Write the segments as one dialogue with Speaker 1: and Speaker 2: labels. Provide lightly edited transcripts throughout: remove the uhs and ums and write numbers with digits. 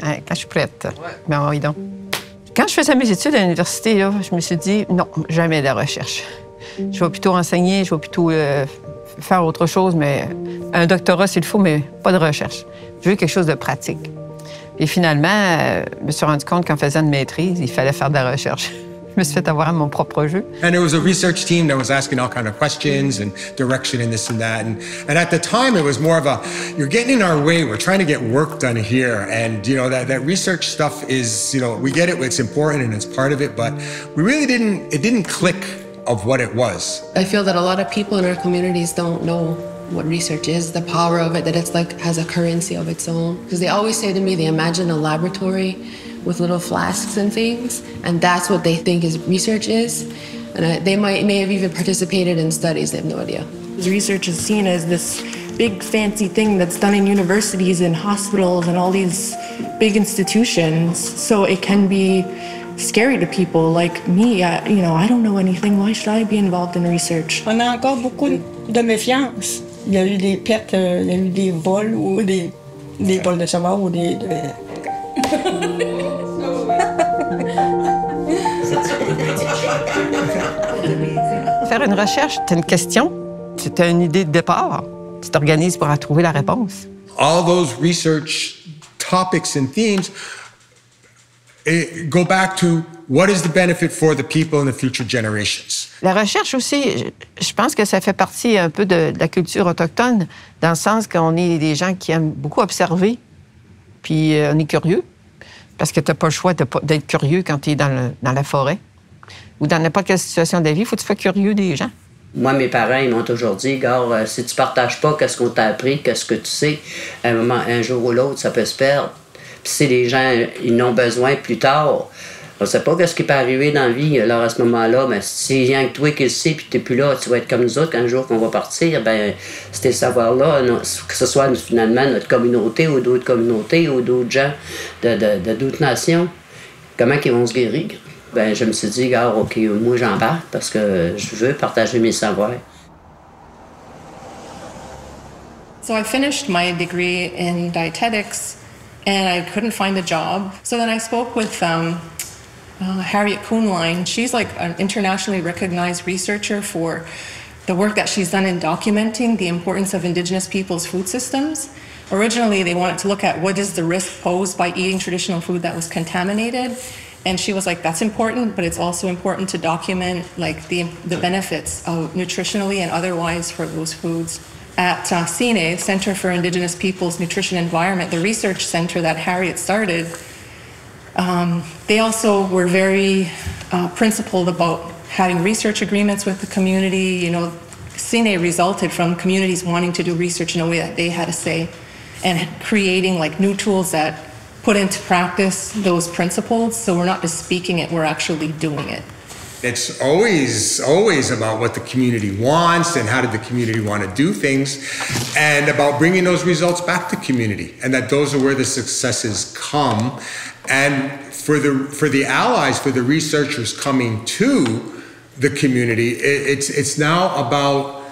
Speaker 1: quand je suis prête. Ben oui, donc. Quand je faisais mes études à l'université, là, je me suis dit, non, jamais de la recherche. Je vais plutôt enseigner, je vais plutôt faire autre chose, mais un doctorat, s'il faut, mais pas de recherche. Je veux quelque chose de pratique. Et finalement, je me suis rendu compte qu'en faisant une maîtrise, il fallait faire de la recherche. Je me suis fait avoir mon propre jeu.
Speaker 2: And there was a research team that was asking all kind of questions and direction and this and that. And at the time, it was more of a, you're getting in our way. We're trying to get work done here. And, you know, that research stuff is, you know, we get it. It's important and it's part of it. But we really didn't click of what it was.
Speaker 3: I feel that a lot of people in our communities don't know what research is, the power of it, that it's like has a currency of its own. Because they always say to me, they imagine a laboratory with little flasks and things, and that's what they think is research is. And they may have even participated in studies, they have no idea.
Speaker 4: Research is seen as this big fancy thing that's done in universities and hospitals and all these big institutions, so it can be scary to people like me. You know, I don't know anything, why should I be involved in research?
Speaker 5: On a encore beaucoup de méfiance. Il y a eu des pertes, il y a eu des vols ou des vols de savoir ou des...
Speaker 1: Faire une recherche, c'est une question, c'est une idée de départ. Tu t'organises pour trouver la réponse.
Speaker 2: All those research topics and themes go back to what is the benefit for the people and the future generations.
Speaker 1: La recherche aussi, je pense que ça fait partie un peu de la culture autochtone, dans le sens qu'on est des gens qui aiment beaucoup observer, puis on est curieux, parce que tu n'as pas le choix d'être curieux quand tu es dans la forêt ou dans n'importe quelle situation de la vie. Il faut que tu sois curieux des gens.
Speaker 6: Moi, mes parents, ils m'ont toujours dit, gars, si tu partages pas qu'est-ce qu'on t'a appris, qu'est-ce que tu sais, un jour ou l'autre, ça peut se perdre. Puis si les gens, ils n'ont besoin plus tard, on ne sait pas ce qui peut arriver dans la vie. Alors à ce moment-là, mais si rien que toi qui le sais, puis tu n'es plus là, tu vas être comme nous autres, quand un jour qu'on va partir, bien, ces savoirs-là, que ce soit finalement notre communauté ou d'autres communautés ou d'autres gens de d'autres nations, comment ils vont se guérir? Ben, je me suis dit, gars, OK, moi j'embarque parce que je veux partager mes savoirs.
Speaker 4: So I finished my degree in dietetics and I couldn't find a job. So then I spoke with Harriet Kuhnlein. She's like an internationally recognized researcher for the work that she's done in documenting the importance of Indigenous people's food systems. Originally, they wanted to look at what is the risk posed by eating traditional food that was contaminated. And she was like, that's important, but it's also important to document like the benefits of nutritionally and otherwise for those foods. At CNEIHR, Center for Indigenous Peoples Nutrition Environment, the research center that Harriet started, they also were very principled about having research agreements with the community. You know, CNEIHR resulted from communities wanting to do research in a way that they had a say and creating like new tools that put into practice those principles. So we're not just speaking it, we're actually doing it.
Speaker 2: It's always about what the community wants and how did the community want to do things, and about bringing those results back to community, and that those are where the successes come. And for the allies, for the researchers coming to the community, it's now about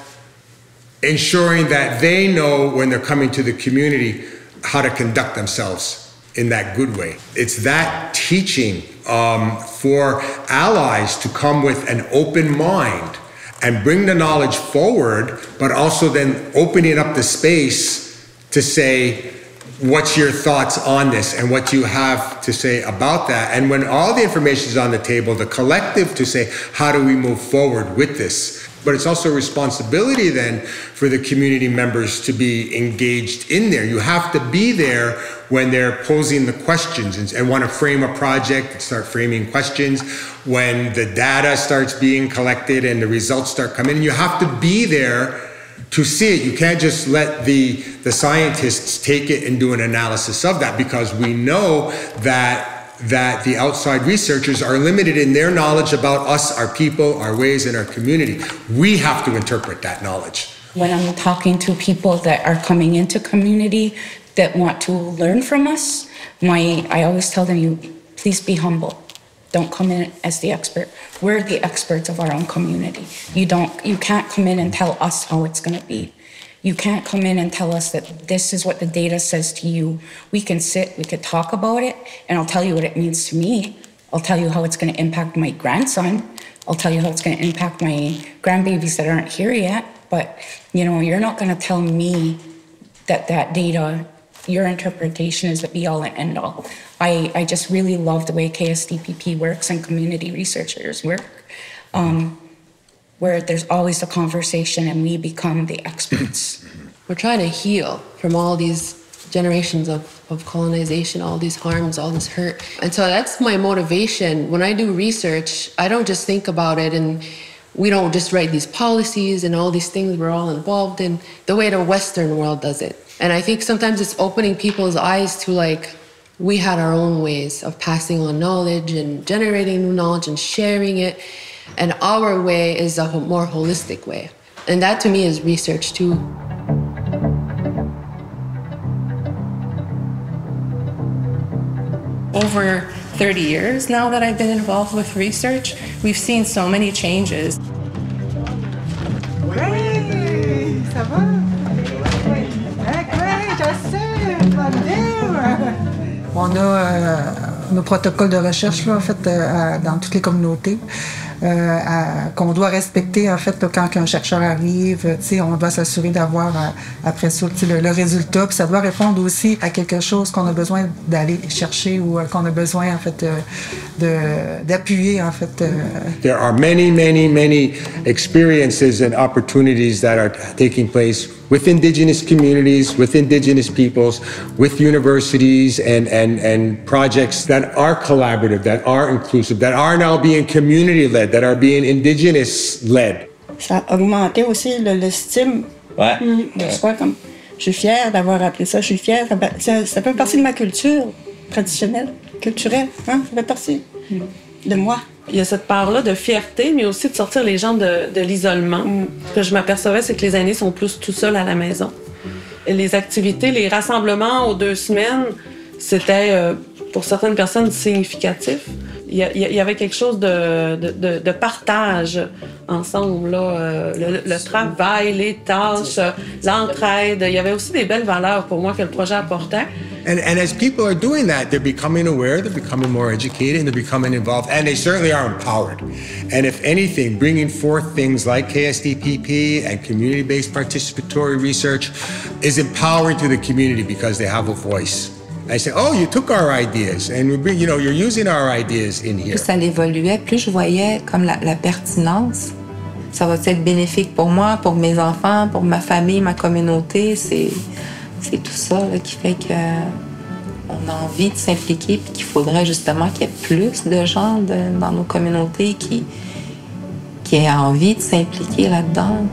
Speaker 2: ensuring that they know when they're coming to the community how to conduct themselves in that good way. It's that teaching for allies to come with an open mind and bring the knowledge forward, but also then opening up the space to say, what's your thoughts on this and what you have to say about that? And when all the information is on the table, the collective to say, how do we move forward with this? But it's also a responsibility then for the community members to be engaged in there. You have to be there when they're posing the questions and want to frame a project and start framing questions. When the data starts being collected and the results start coming in, you have to be there to see it. You can't just let the scientists take it and do an analysis of that, because we know that the outside researchers are limited in their knowledge about us, our people, our ways, and our community. We have to interpret that knowledge.
Speaker 7: When I'm talking to people that are coming into community that want to learn from us, I always tell them, please be humble. Don't come in as the expert. We're the experts of our own community. You can't come in and tell us how it's going to be. You can't come in and tell us that this is what the data says to you. We can sit, we could talk about it, and I'll tell you what it means to me. I'll tell you how it's going to impact my grandson. I'll tell you how it's going to impact my grandbabies that aren't here yet. But, you know, you're not going to tell me that data, your interpretation is the be-all and end-all. I just really love the way KSDPP works and community researchers work, where there's always a conversation and we become the experts.
Speaker 3: We're trying to heal from all these generations of colonization, all these harms, all this hurt. And so that's my motivation. When I do research, I don't just think about it and we don't just write these policies and all these things we're all involved in the way the Western world does it. And I think sometimes it's opening people's eyes to like, we had our own ways of passing on knowledge and generating new knowledge and sharing it. And our way is a more holistic way. And that to me is research too.
Speaker 4: Over 30 years now that I've been involved with research, we've seen so many changes.
Speaker 8: Hey, ça va? Great, I see, on a nos protocoles de recherche là, en fait, dans toutes les communautés. Qu'on doit respecter, en fait, là, quand un chercheur arrive, on doit s'assurer d'avoir, après ça, le résultat. Puis ça doit répondre aussi à quelque chose qu'on a besoin d'aller chercher ou qu'on a besoin, en fait, d'appuyer, en fait.
Speaker 2: There are many, many, many experiences and opportunities that are taking place with Indigenous communities, with Indigenous peoples, with universities and projects that are collaborative, that are inclusive, that are now being community-led, that are being Indigenous-led.
Speaker 5: Ça a augmenté aussi l'estime.
Speaker 9: Ouais.
Speaker 5: Comme, je suis fière d'avoir appris ça, je suis fière. Ça fait partie de ma culture traditionnelle, culturelle. Hein? Ça fait partie de moi.
Speaker 10: Il y a cette part-là de fierté, mais aussi de sortir les gens de l'isolement. Ce que je m'apercevais, c'est que les aînés sont plus tout seuls à la maison. Et les activités, les rassemblements aux 2 semaines, c'était, pour certaines personnes, significatif. Il y avait quelque chose de partage ensemble, là. Le travail, les tâches, l'entraide. Il y avait aussi des belles valeurs pour moi que le projet apportait.
Speaker 2: And as people are doing that, they're becoming aware, they're becoming more educated, and they're becoming involved, and they certainly are empowered. And if anything, bringing forth things like KSDPP and community-based participatory research is empowering to the community because they have a voice. I say, oh, you took our ideas, and you're using our ideas in here.
Speaker 11: Plus ça évoluait, plus je voyais comme la pertinence. Ça va être bénéfique pour moi, pour mes enfants, pour ma famille, ma communauté. C'est tout ça là, qui fait qu'on a envie de s'impliquer puis qu'il faudrait justement qu'il y ait plus de gens dans nos communautés qui aient envie de s'impliquer là-dedans.